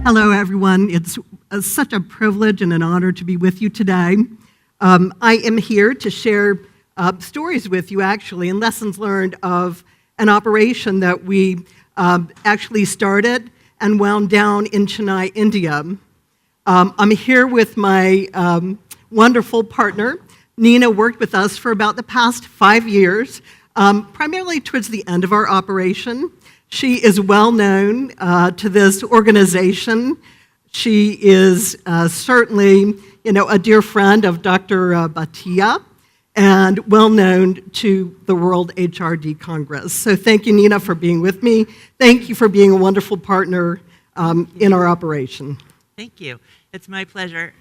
Hello, everyone. It's such a privilege and an honor to be with you today. I am here to share stories with you, actually, and lessons learned of an operation that we actually started and wound down in Chennai, India. I'm here with my wonderful partner. Nina worked with us for about the past 5 years, primarily towards the end of our operation. She is well known to this organization. She is certainly, a dear friend of Dr. Bhatia and well known to the World HRD Congress. So thank you, Nina, for being with me. Thank you for being a wonderful partner in our operation. Thank you. It's my pleasure.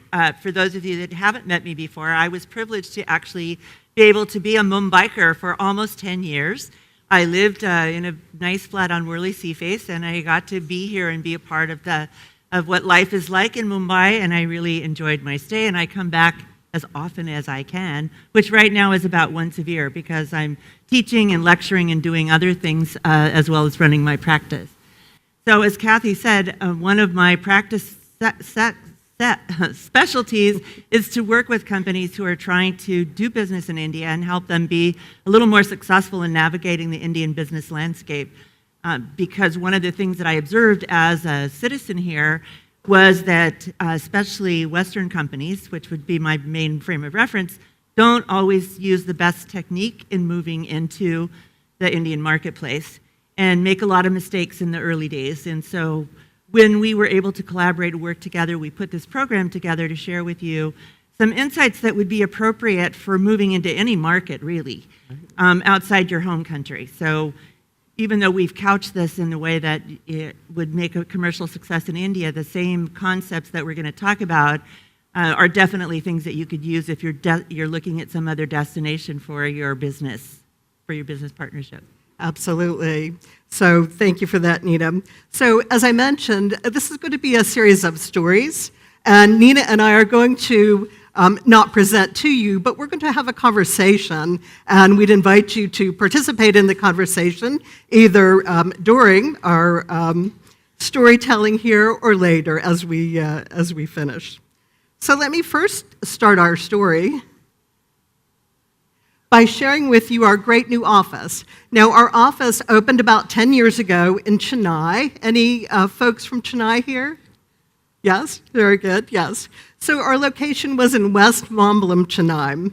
For those of you that haven't met me before, I was privileged to actually be able to be a Mumbaiker for almost 10 years. I lived in a nice flat on Worli Seaface, and I got to be here and be a part of what life is like in Mumbai, and I really enjoyed my stay, and I come back as often as I can, which right now is about once a year because I'm teaching and lecturing and doing other things as well as running my practice. So as Kathy said, one of my practice specialties is to work with companies who are trying to do business in India and help them be a little more successful in navigating the Indian business landscape. Because one of the things that I observed as a citizen here was that especially Western companies, which would be my main frame of reference, don't always use the best technique in moving into the Indian marketplace and make a lot of mistakes in the early days. And so when we were able to collaborate and work together, we put this program together to share with you some insights that would be appropriate for moving into any market, really, outside your home country. So even though we've couched this in a way that it would make a commercial success in India, the same concepts that we're going to talk about are definitely things that you could use if you're looking at some other destination for your business partnership. Absolutely. So thank you for that, Nina. So as I mentioned, this is going to be a series of stories, and Nina and I are going to not present to you, but we're going to have a conversation, and we'd invite you to participate in the conversation either during our storytelling here or later as we finish. So let me first start our story by sharing with you our great new office. Now, our office opened about 10 years ago in Chennai. Any folks from Chennai here? Yes? Very good, yes. So our location was in West Mambalam, Chennai.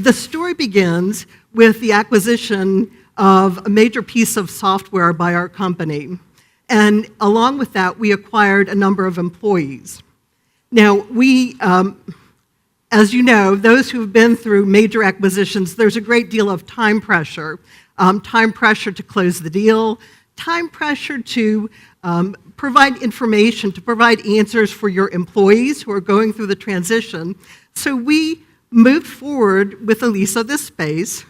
The story begins with the acquisition of a major piece of software by our company. And along with that, we acquired a number of employees. Now, as you know, those who've been through major acquisitions, there's a great deal of time pressure to close the deal, time pressure to provide information, to provide answers for your employees who are going through the transition. So we moved forward with the lease of this space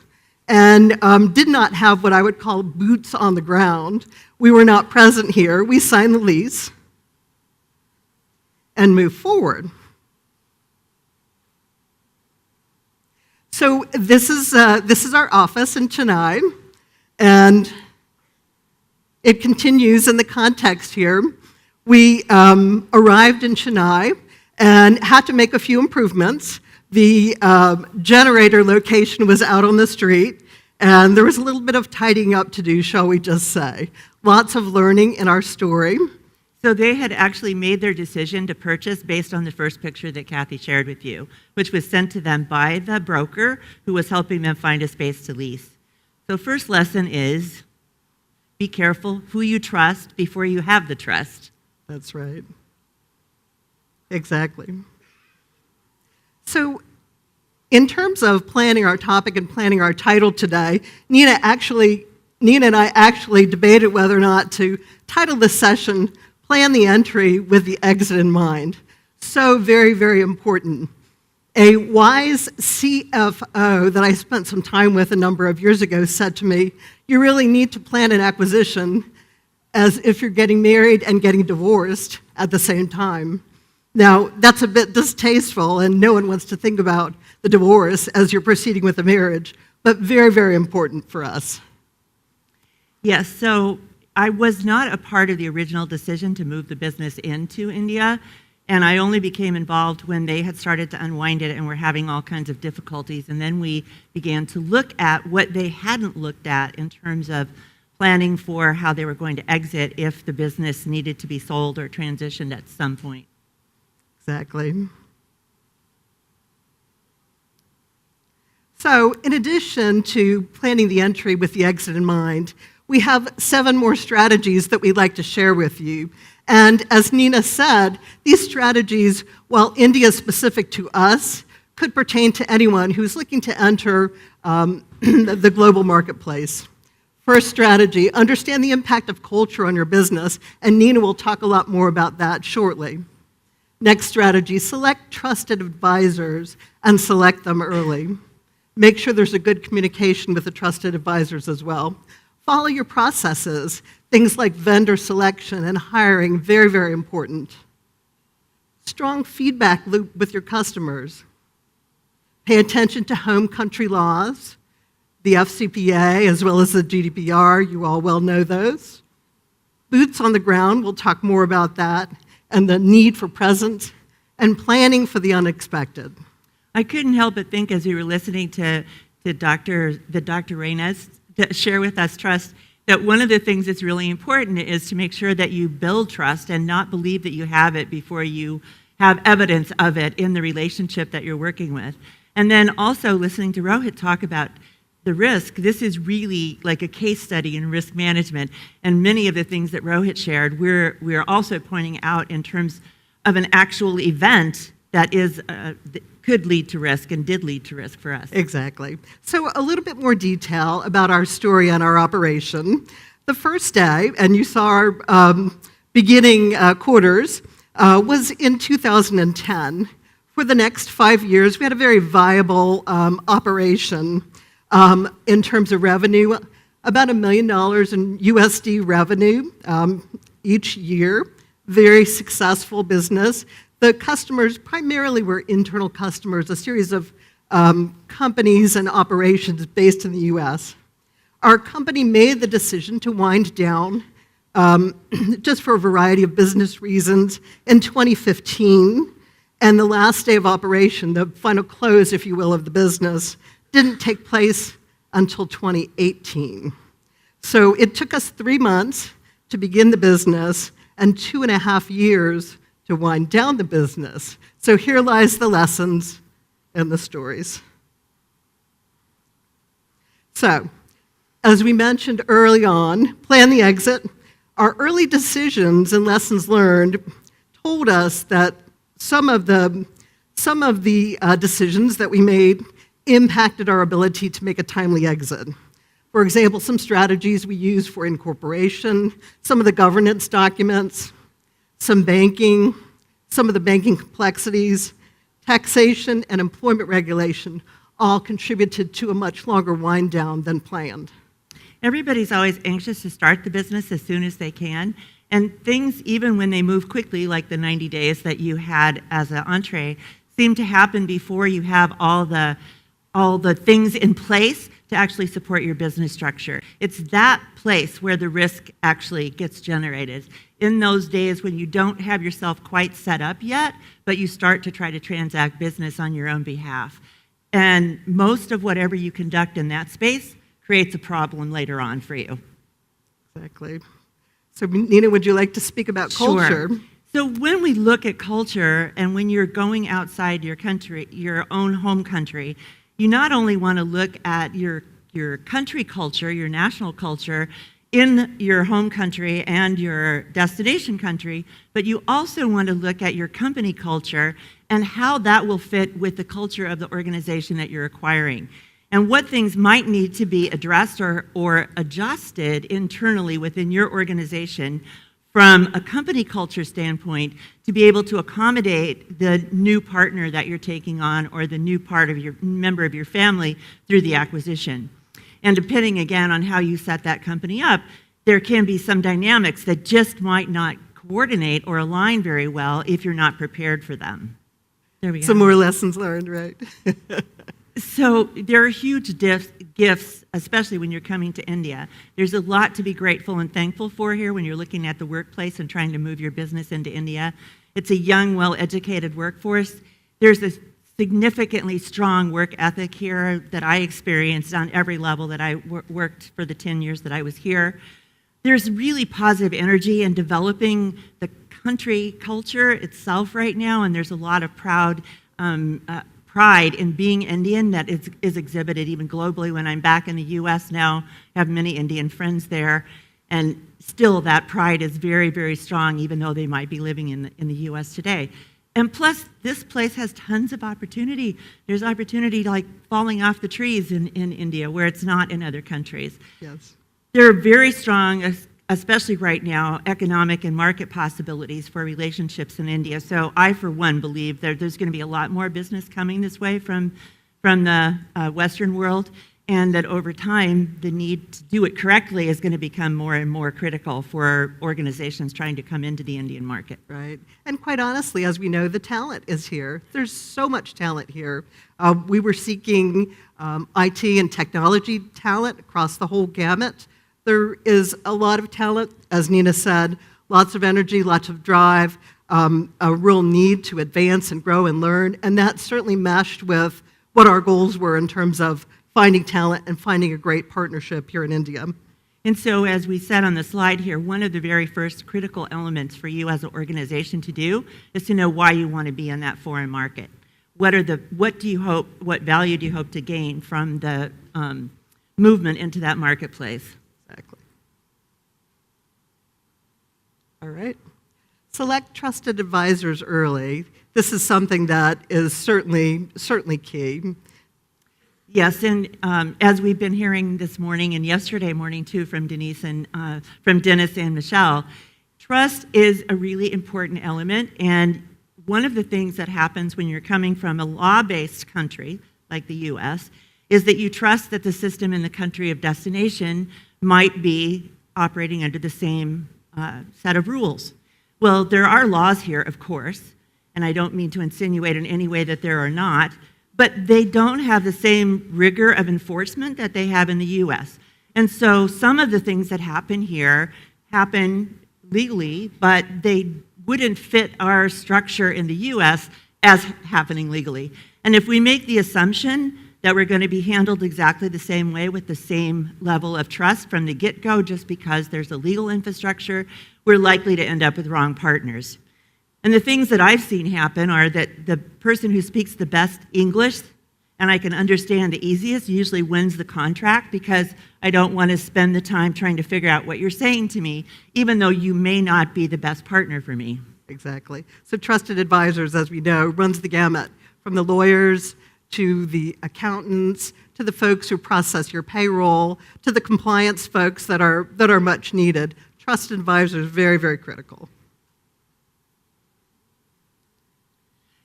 and did not have what I would call boots on the ground. We were not present here. We signed the lease and moved forward. So this is our office in Chennai, and it continues in the context here. We arrived in Chennai and had to make a few improvements. The generator location was out on the street, and there was a little bit of tidying up to do, shall we just say. Lots of learning in our story. So they had actually made their decision to purchase based on the first picture that Kathy shared with you, which was sent to them by the broker who was helping them find a space to lease. So first lesson is, be careful who you trust before you have the trust. That's right. Exactly. So in terms of planning our topic and planning our title today, Nina and I actually debated whether or not to title this session Plan the Entry with the Exit in Mind. So very, very important. A wise CFO that I spent some time with a number of years ago said to me, you really need to plan an acquisition as if you're getting married and getting divorced at the same time. Now, that's a bit distasteful, and no one wants to think about the divorce as you're proceeding with the marriage, but very, very important for us. Yes, so I was not a part of the original decision to move the business into India, and I only became involved when they had started to unwind it and were having all kinds of difficulties. And then we began to look at what they hadn't looked at in terms of planning for how they were going to exit if the business needed to be sold or transitioned at some point. Exactly. So, in addition to planning the entry with the exit in mind, we have 7 more strategies that we'd like to share with you. And as Nina said, these strategies, while India specific to us, could pertain to anyone who's looking to enter the global marketplace. First strategy, understand the impact of culture on your business, and Nina will talk a lot more about that shortly. Next strategy, select trusted advisors and select them early. Make sure there's a good communication with the trusted advisors as well. Follow your processes, things like vendor selection and hiring, very, very important. Strong feedback loop with your customers. Pay attention to home country laws, the FCPA, as well as the GDPR. You all well know those. Boots on the ground, we'll talk more about that, and the need for presence, and planning for the unexpected. I couldn't help but think as we were listening to Dr. Reynes share with us trust, that one of the things that's really important is to make sure that you build trust and not believe that you have it before you have evidence of it in the relationship that you're working with. And then also listening to Rohit talk about the risk, this is really like a case study in risk management, and many of the things that Rohit shared, we're also pointing out in terms of an actual event that could lead to risk and did lead to risk for us. Exactly. So a little bit more detail about our story and our operation. The first day, and you saw our beginning quarters, was in 2010. For the next 5 years, we had a very viable operation in terms of revenue, about $1 million in USD revenue each year. Very successful business. The customers primarily were internal customers, a series of companies and operations based in the US. Our company made the decision to wind down just for a variety of business reasons in 2015, and the last day of operation, the final close, if you will, of the business, didn't take place until 2018. So it took us 3 months to begin the business and 2.5 years to wind down the business. So here lies the lessons and the stories. So, as we mentioned early on, plan the exit. Our early decisions and lessons learned told us that some of the decisions that we made impacted our ability to make a timely exit. For example, some strategies we use for incorporation, some of the governance documents, some banking, some of the banking complexities, taxation, and employment regulation all contributed to a much longer wind down than planned. Everybody's always anxious to start the business as soon as they can, and things, even when they move quickly, like the 90 days that you had as an entree, seem to happen before you have all the things in place to actually support your business structure. It's that place where the risk actually gets generated. In those days when you don't have yourself quite set up yet, but you start to try to transact business on your own behalf. And most of whatever you conduct in that space creates a problem later on for you. Exactly. So Nina, would you like to speak about culture? Sure. So when we look at culture and when you're going outside your country, your own home country, you not only want to look at your country culture, your national culture, in your home country and your destination country, but you also want to look at your company culture and how that will fit with the culture of the organization that you're acquiring, and what things might need to be addressed or adjusted internally within your organization from a company culture standpoint to be able to accommodate the new partner that you're taking on or the new part of your member of your family through the acquisition. And depending, again, on how you set that company up, there can be some dynamics that just might not coordinate or align very well if you're not prepared for them. There we go. Some more lessons learned, right? So there are huge gifts, especially when you're coming to India. There's a lot to be grateful and thankful for here when you're looking at the workplace and trying to move your business into India. It's a young, well-educated workforce. There's a significantly strong work ethic here that I experienced on every level that I worked for the 10 years that I was here. There's really positive energy in developing the country culture itself right now, and there's a lot of pride in being Indian that is exhibited even globally. When I'm back in the U.S. now, I have many Indian friends there, and still that pride is very, very strong, even though they might be living in the U.S. today. And plus, this place has tons of opportunity. There's opportunity like falling off the trees in India, where it's not in other countries. Yes. There are very strong, especially right now, economic and market possibilities for relationships in India. So I, for one, believe that there's going to be a lot more business coming this way from the Western world, and that over time, the need to do it correctly is going to become more and more critical for organizations trying to come into the Indian market. Right. And quite honestly, as we know, the talent is here. There's so much talent here. We were seeking IT and technology talent across the whole gamut. There is a lot of talent, as Nina said, lots of energy, lots of drive, a real need to advance and grow and learn, and that certainly meshed with what our goals were in terms of finding talent and finding a great partnership here in India. And so, as we said on the slide here, one of the very first critical elements for you as an organization to do is to know why you want to be in that foreign market. What value do you hope to gain from the movement into that marketplace? Exactly. All right. Select trusted advisors early. This is something that is certainly key. Yes, and as we've been hearing this morning and yesterday morning too from Dennis and Michelle, trust is a really important element. And one of the things that happens when you're coming from a law-based country like the U.S. is that you trust that the system in the country of destination might be operating under the same set of rules. Well, there are laws here, of course, and I don't mean to insinuate in any way that there are not, but they don't have the same rigor of enforcement that they have in the U.S. And so some of the things that happen here happen legally, but they wouldn't fit our structure in the U.S. as happening legally. And if we make the assumption that we're going to be handled exactly the same way with the same level of trust from the get-go just because there's a legal infrastructure, we're likely to end up with wrong partners. And the things that I've seen happen are that the person who speaks the best English and I can understand the easiest usually wins the contract because I don't want to spend the time trying to figure out what you're saying to me, even though you may not be the best partner for me. Exactly. So trusted advisors, as we know, runs the gamut from the lawyers to the accountants to the folks who process your payroll to the compliance folks that are much needed. Trusted advisors, very, very critical.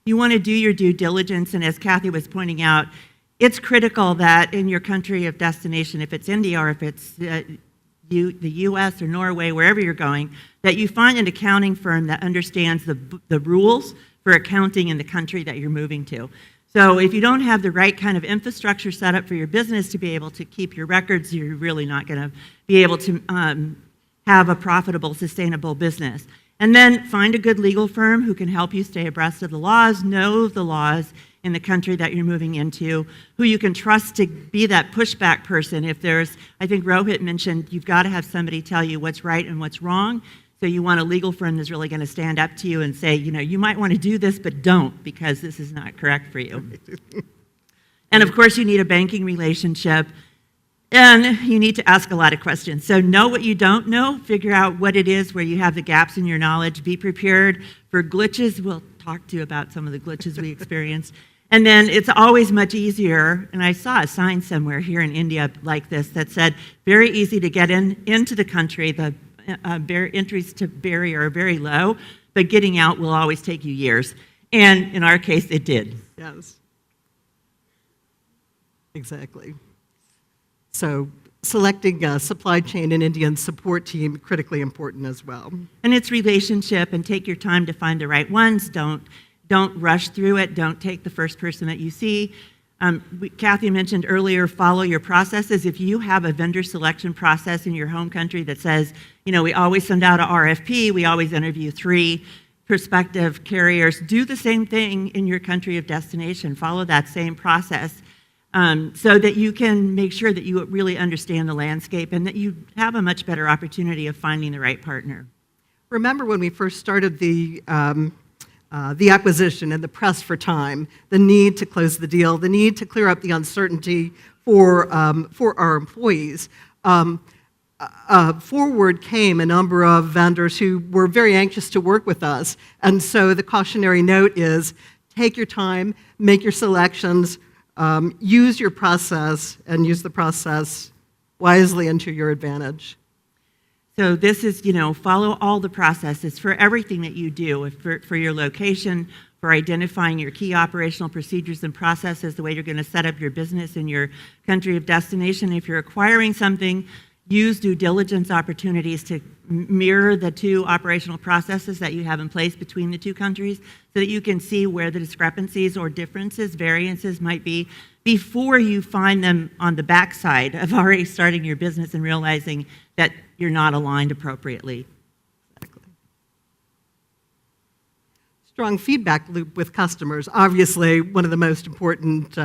You want to do your due diligence, and as Kathy was pointing out, it's critical that in your country of destination, if it's India or if it's the U.S. or Norway, wherever you're going, that you find an accounting firm that understands the rules for accounting in the country that you're moving to. So if you don't have the right kind of infrastructure set up for your business to be able to keep your records, you're really not going to be able to have a profitable, sustainable business. And then find a good legal firm who can help you stay abreast of the laws, know the laws in the country that you're moving into, who you can trust to be that pushback person. If there's, I think Rohit mentioned, you've got to have somebody tell you what's right and what's wrong. So you want a legal firm that's really going to stand up to you and say, you know, you might want to do this, but don't, because this is not correct for you. And of course, you need a banking relationship. And you need to ask a lot of questions. So know what you don't know, figure out what it is where you have the gaps in your knowledge, be prepared for glitches. We'll talk to you about some of the glitches we experienced. And then it's always much easier, and I saw a sign somewhere here in India like this that said, very easy to get into the country, the entries to barrier are very low, but getting out will always take you years. And in our case, it did. Yes. Exactly. So selecting a supply chain and Indian support team, critically important as well. And it's relationship, and take your time to find the right ones. Don't rush through it. Don't take the first person that you see. Kathy mentioned earlier, follow your processes. If you have a vendor selection process in your home country that says, we always send out a RFP, we always interview 3 prospective carriers, do the same thing in your country of destination. Follow that same process so that you can make sure that you really understand the landscape and that you have a much better opportunity of finding the right partner. Remember when we first started the acquisition and the press for time, the need to close the deal, the need to clear up the uncertainty for our employees. Forward came a number of vendors who were very anxious to work with us, and so the cautionary note is take your time, make your selections, use your process, and use the process wisely and to your advantage. So this is, follow all the processes for everything that you do, for your location, for identifying your key operational procedures and processes, the way you're going to set up your business in your country of destination. If you're acquiring something, use due diligence opportunities to mirror the 2 operational processes that you have in place between the 2 countries so that you can see where the discrepancies or differences, variances might be before you find them on the backside of already starting your business and realizing that you're not aligned appropriately. Exactly. Strong feedback loop with customers, obviously one of the most important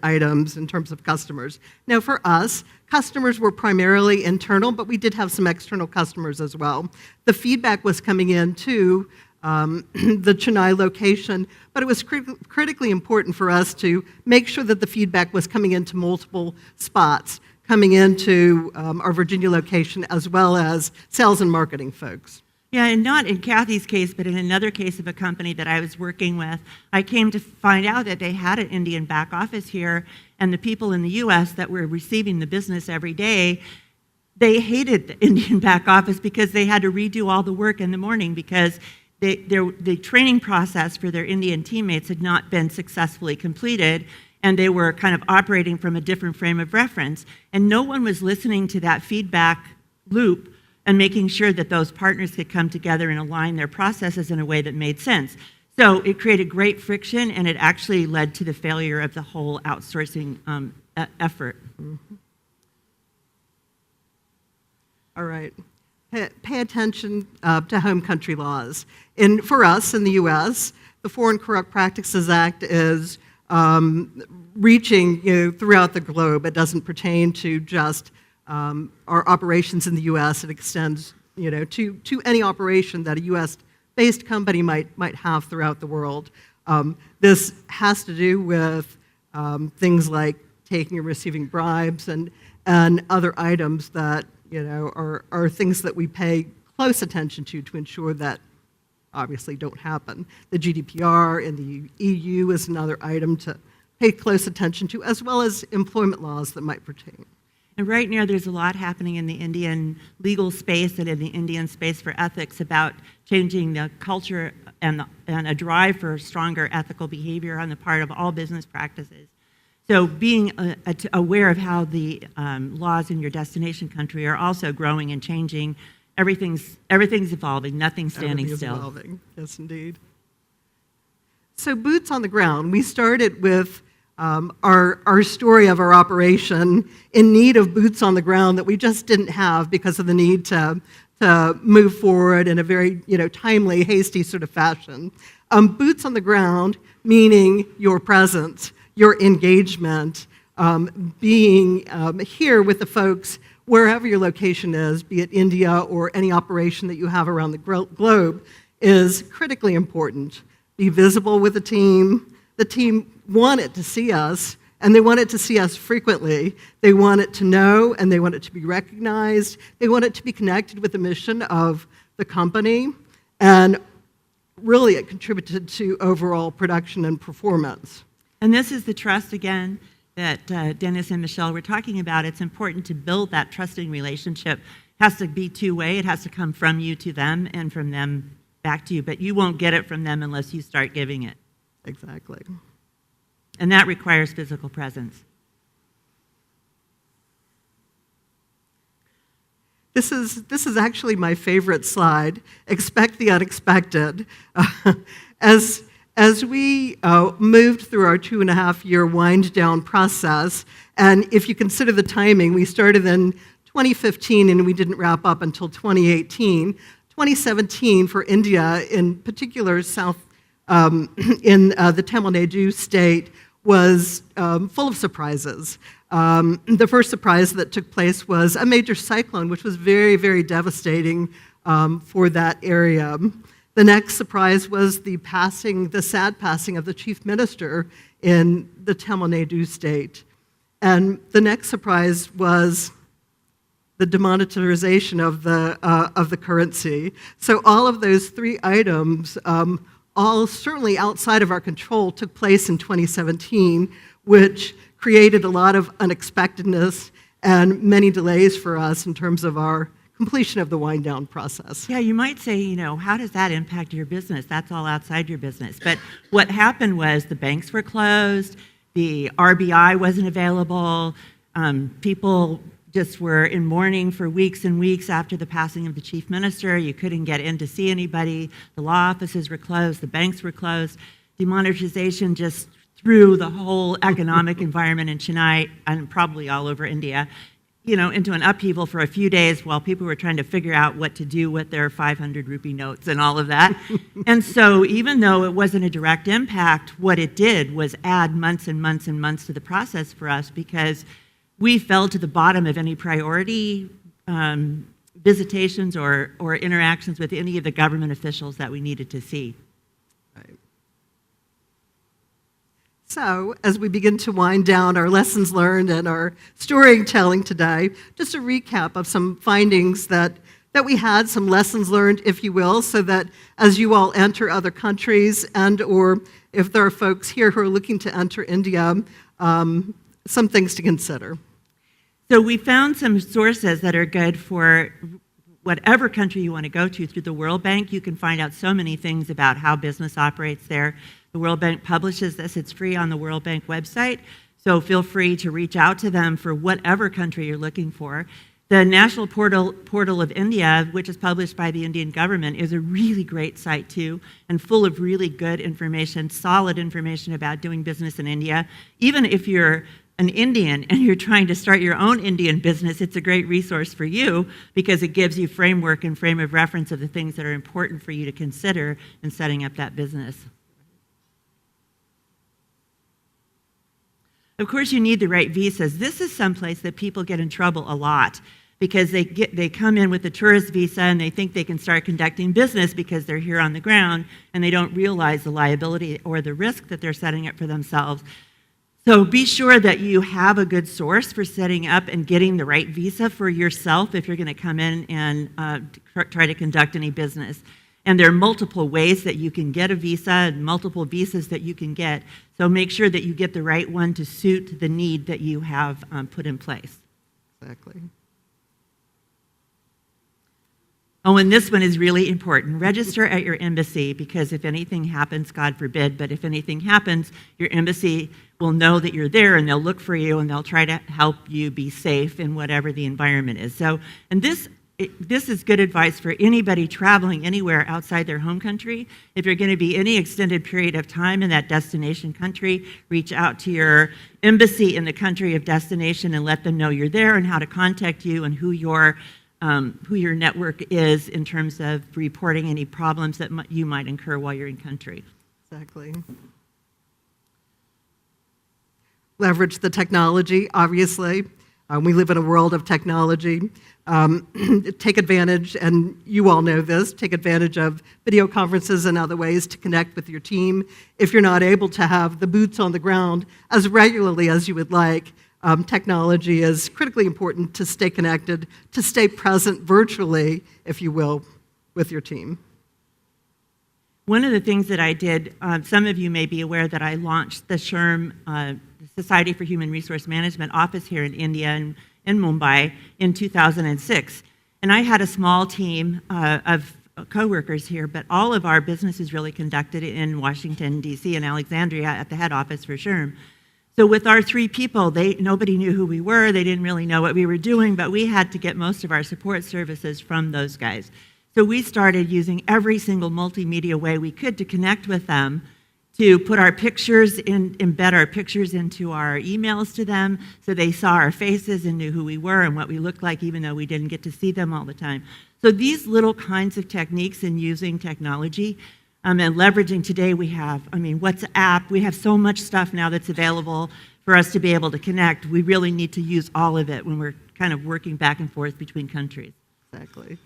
items in terms of customers. Now, for us, customers were primarily internal, but we did have some external customers as well. The feedback was coming in to the Chennai location, but it was critically important for us to make sure that the feedback was coming into multiple spots, coming into our Virginia location, as well as sales and marketing folks. Yeah, and not in Kathy's case, but in another case of a company that I was working with, I came to find out that they had an Indian back office here, and the people in the U.S. that were receiving the business every day, they hated the Indian back office because they had to redo all the work in the morning because the training process for their Indian teammates had not been successfully completed, and they were kind of operating from a different frame of reference. And no one was listening to that feedback loop and making sure that those partners could come together and align their processes in a way that made sense. So it created great friction, and it actually led to the failure of the whole outsourcing effort. Mm-hmm. All right. Pay attention to home country laws. And for us in the U.S., the Foreign Corrupt Practices Act is reaching throughout the globe. It doesn't pertain to just our operations in the U.S. It extends to any operation that a U.S.-based company might have throughout the world. This has to do with things like taking and receiving bribes and other items that are things that we pay close attention to ensure that obviously don't happen. The GDPR in the EU is another item to pay close attention to, as well as employment laws that might pertain. And right now there's a lot happening in the Indian legal space and in the Indian space for ethics about changing the culture and a drive for stronger ethical behavior on the part of all business practices. So being aware of how the laws in your destination country are also growing and changing, everything's evolving, nothing's standing still. Evolving. Yes, indeed. So boots on the ground. We started with our story of our operation in need of boots on the ground that we just didn't have because of the need to move forward in a very timely, hasty sort of fashion. Boots on the ground, meaning your presence, your engagement, being here with the folks wherever your location is, be it India or any operation that you have around the globe, is critically important. Be visible with the team. The team wanted to see us, and they wanted to see us frequently. They wanted to know, and they wanted to be recognized. They wanted to be connected with the mission of the company, and really it contributed to overall production and performance. And this is the trust, again, that Dennis and Michelle were talking about. It's important to build that trusting relationship. It has to be two-way. It has to come from you to them and from them back to you. But you won't get it from them unless you start giving it. Exactly. And that requires physical presence. This is actually my favorite slide. Expect the unexpected. As we moved through our 2.5-year wind-down process, and if you consider the timing, we started in 2015 and we didn't wrap up until 2018. 2017 for India, in particular South in the Tamil Nadu state, was full of surprises. The first surprise that took place was a major cyclone, which was very, very devastating for that area. The next surprise was the sad passing of the chief minister in the Tamil Nadu state. And the next surprise was the demonetization of the currency. So all of those three items, all certainly outside of our control, took place in 2017, which created a lot of unexpectedness and many delays for us in terms of our completion of the wind-down process. Yeah, you might say, how does that impact your business? That's all outside your business. But what happened was the banks were closed, the RBI wasn't available, people just were in mourning for weeks and weeks after the passing of the chief minister. You couldn't get in to see anybody. The law offices were closed, the banks were closed. Demonetization just threw the whole economic environment in Chennai and probably all over India, into an upheaval for a few days while people were trying to figure out what to do with their 500 rupee notes and all of that. And so even though it wasn't a direct impact, what it did was add months and months and months to the process for us, because we fell to the bottom of any priority visitations or interactions with any of the government officials that we needed to see. Right. So, as we begin to wind down our lessons learned and our storytelling today, just a recap of some findings that we had, some lessons learned, if you will, so that as you all enter other countries and or if there are folks here who are looking to enter India, some things to consider. So we found some sources that are good for whatever country you want to go to. Through the World Bank, you can find out so many things about how business operates there. The World Bank publishes this. It's free on the World Bank website, so feel free to reach out to them for whatever country you're looking for. The National Portal of India, which is published by the Indian government, is a really great site too, and full of really good information, solid information about doing business in India. Even if you're an Indian and you're trying to start your own Indian business, it's a great resource for you because it gives you framework and frame of reference of the things that are important for you to consider in setting up that business. Of course, you need the right visas. This is someplace that people get in trouble a lot because they come in with a tourist visa and they think they can start conducting business because they're here on the ground, and they don't realize the liability or the risk that they're setting up for themselves. So be sure that you have a good source for setting up and getting the right visa for yourself if you're going to come in and try to conduct any business. And there are multiple ways that you can get a visa and multiple visas that you can get. So make sure that you get the right one to suit the need that you have put in place. Exactly. Oh, and this one is really important. Register at your embassy, because if anything happens, God forbid, but if anything happens, your embassy will know that you're there and they'll look for you and they'll try to help you be safe in whatever the environment is. So, and this is good advice for anybody traveling anywhere outside their home country. If you're going to be any extended period of time in that destination country, reach out to your embassy in the country of destination and let them know you're there and how to contact you and who your network is in terms of reporting any problems that you might incur while you're in country. Exactly. Leverage the technology, obviously. We live in a world of technology. Take advantage, and you all know this, take advantage of video conferences and other ways to connect with your team. If you're not able to have the boots on the ground as regularly as you would like, technology is critically important to stay connected, to stay present virtually, if you will, with your team. One of the things that I did, some of you may be aware that I launched the SHRM, Society for Human Resource Management office here in India and in Mumbai in 2006. And I had a small team of coworkers here, but all of our business is really conducted in Washington, D.C. and Alexandria at the head office for SHRM. So with our 3 people, nobody knew who we were, they didn't really know what we were doing, but we had to get most of our support services from those guys. So we started using every single multimedia way we could to connect with them to put our pictures in, embed our pictures into our emails to them so they saw our faces and knew who we were and what we looked like, even though we didn't get to see them all the time. So these little kinds of techniques in using technology and leveraging today, we have, WhatsApp, we have so much stuff now that's available for us to be able to connect. We really need to use all of it when we're kind of working back and forth between countries. Exactly.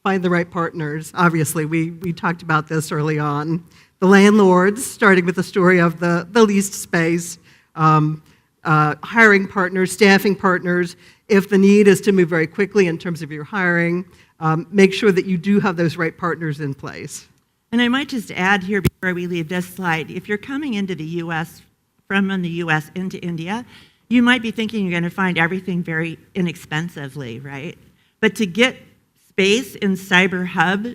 Find the right partners. Obviously, we talked about this early on. The landlords, starting with the story of the leased space, hiring partners, staffing partners. If the need is to move very quickly in terms of your hiring, make sure that you do have those right partners in place. And I might just add here before we leave this slide, if you're coming into the U.S., from the U.S. into India, you might be thinking you're going to find everything very inexpensively, right? But to get space in Cyber Hub,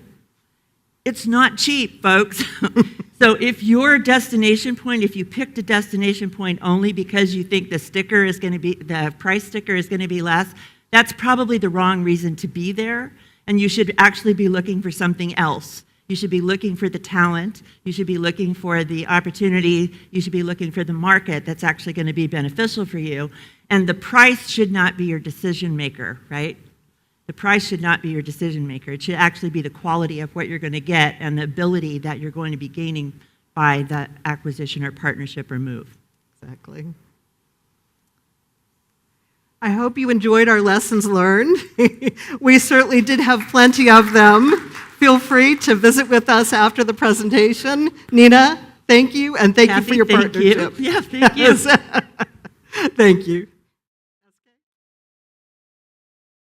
it's not cheap, folks. So if your destination point, if you picked a destination point only because you think the price sticker is going to be less, that's probably the wrong reason to be there. And you should actually be looking for something else. You should be looking for the talent. You should be looking for the opportunity. You should be looking for the market that's actually going to be beneficial for you. And the price should not be your decision maker, right? The price should not be your decision maker. It should actually be the quality of what you're going to get and the ability that you're going to be gaining by that acquisition or partnership or move. Exactly. I hope you enjoyed our lessons learned. We certainly did have plenty of them. Feel free to visit with us after the presentation. Nina, thank you, and thank you for your partnership. Yeah, thank you. Thank you.